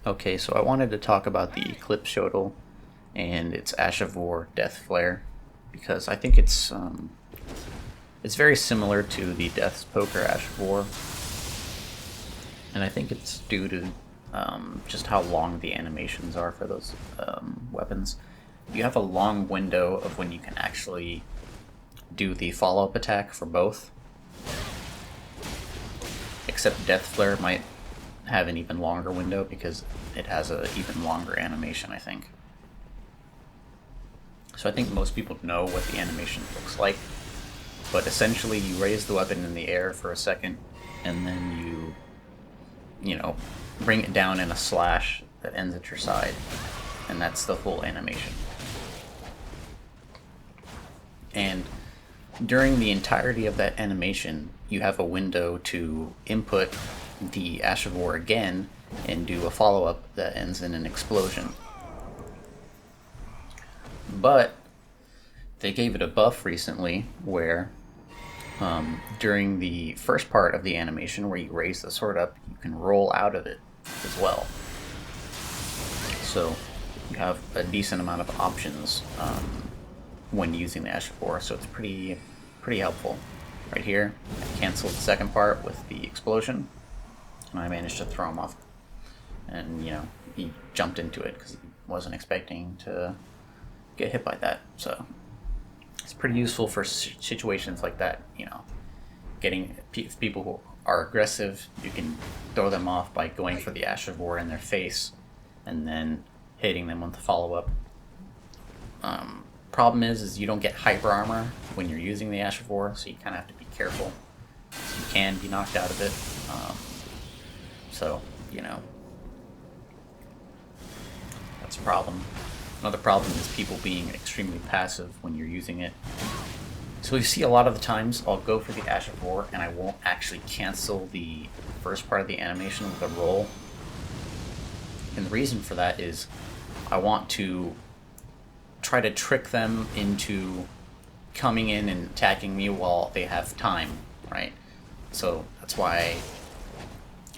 Okay, so I wanted to talk about the Eclipse shotl and its Ash of War Death Flare because I think it's very similar to the Death's Poker Ash of War, and I think it's due to just how long the animations are for those weapons. You have a long window of when you can actually do the follow-up attack for both, except Death Flare might have an even longer window because it has an even longer animation, I think. So I think most people know what the animation looks like, but essentially you raise the weapon in the air for a second, and then you know, bring it down in a slash that ends at your side, and that's the full animation. And during the entirety of that animation, you have a window to input the Ash of War again and do a follow-up that ends in an explosion. But they gave it a buff recently where during the first part of the animation where you raise the sword up, you can roll out of it as well. So you have a decent amount of options when using the Ash of War, so it's pretty helpful. Right here, I canceled the second part with the explosion, and I managed to throw him off. And, he jumped into it because he wasn't expecting to get hit by that. So it's pretty useful for situations like that, getting people who are aggressive, you can throw them off by going for the Ash of War in their face and then hitting them with the follow-up. Problem is you don't get hyper armor when you're using the Ash of War, so you kind of have to be careful. You can be knocked out of it. That's a problem. Another problem is people being extremely passive when you're using it. So you see a lot of the times I'll go for the Ash of War and I won't actually cancel the first part of the animation with a roll. And the reason for that is I want to try to trick them into coming in and attacking me while they have time, right? So that's why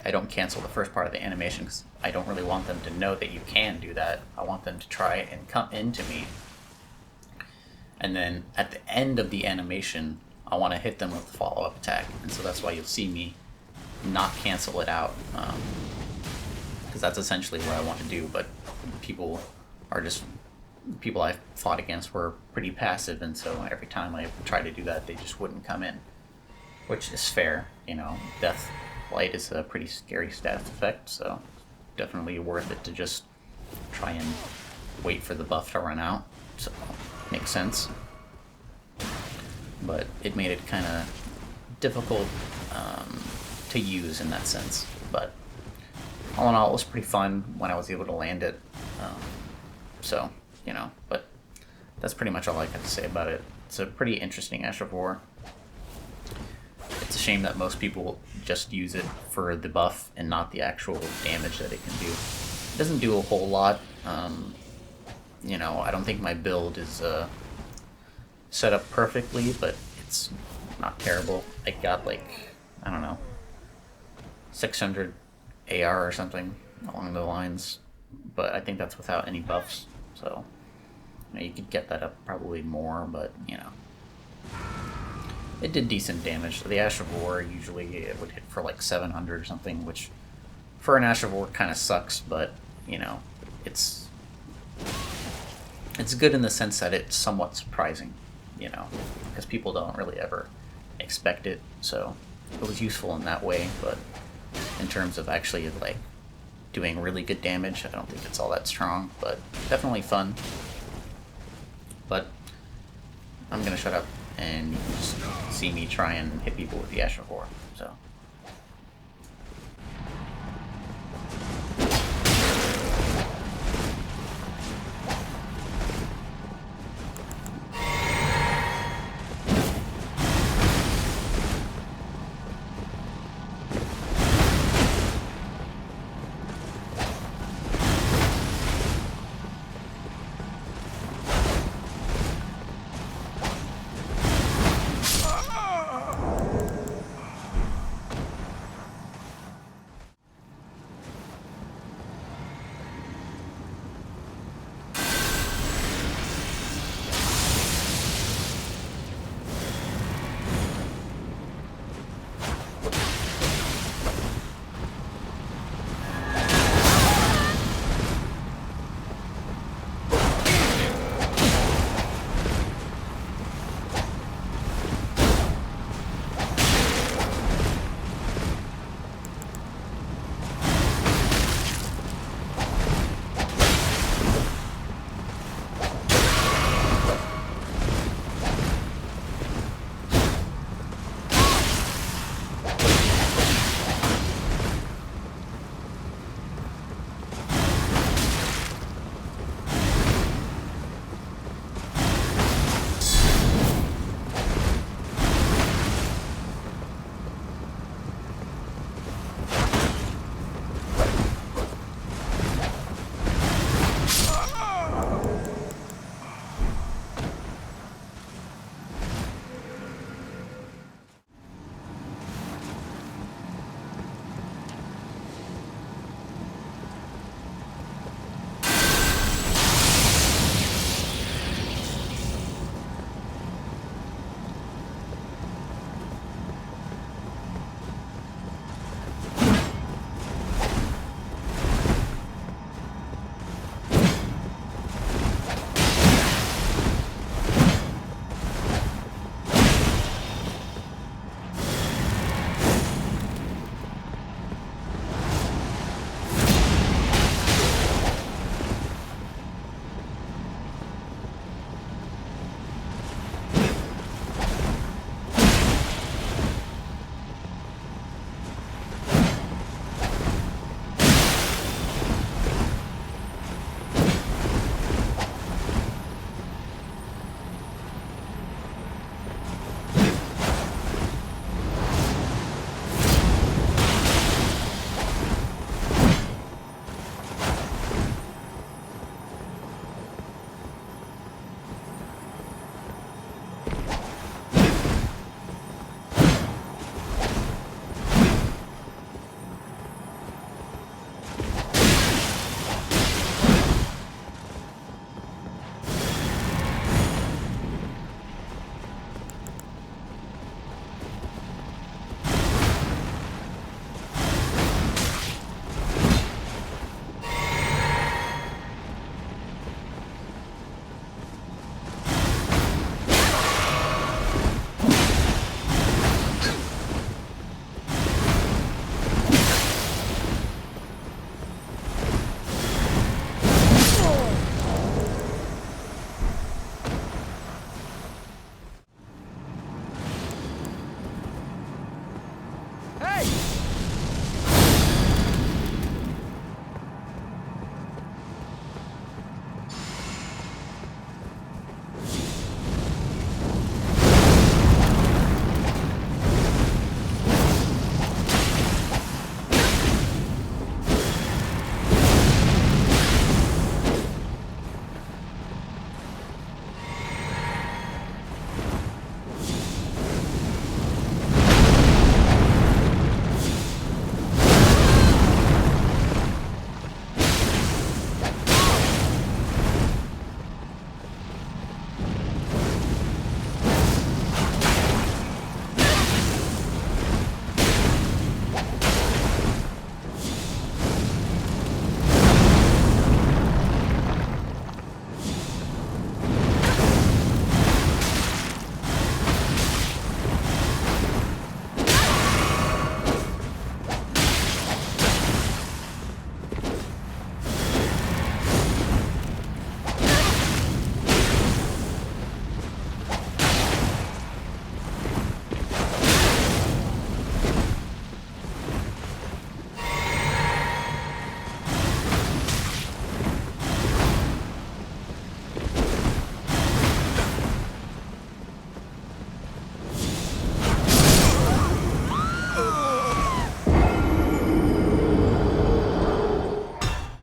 I don't cancel the first part of the animation, because I don't really want them to know that you can do that. I want them to try and come into me. And then at the end of the animation, I want to hit them with the follow-up attack. And so that's why you'll see me not cancel it out, because that's essentially what I want to do. But people I've fought against were pretty passive, and so every time I tried to do that, they just wouldn't come in, which is fair. Death Light is a pretty scary status effect, so definitely worth it to just try and wait for the buff to run out. So makes sense, but it made it kind of difficult to use in that sense. But all in all, it was pretty fun when I was able to land it. But that's pretty much all I got to say about it. It's a pretty interesting Ash of War. It's a shame that most people just use it for the buff and not the actual damage that it can do. It doesn't do a whole lot. I don't think my build is set up perfectly, but it's not terrible. I got 600 AR or something along the lines, but I think that's without any buffs. So you could get that up probably more, but it did decent damage. So the Ash of War, usually it would hit for 700 or something, which for an Ash of War kind of sucks, but it's good in the sense that it's somewhat surprising, because people don't really ever expect it. So it was useful in that way, but in terms of actually doing really good damage, I don't think it's all that strong, but definitely fun. But I'm gonna shut up and you can just see me try and hit people with the Ash of War.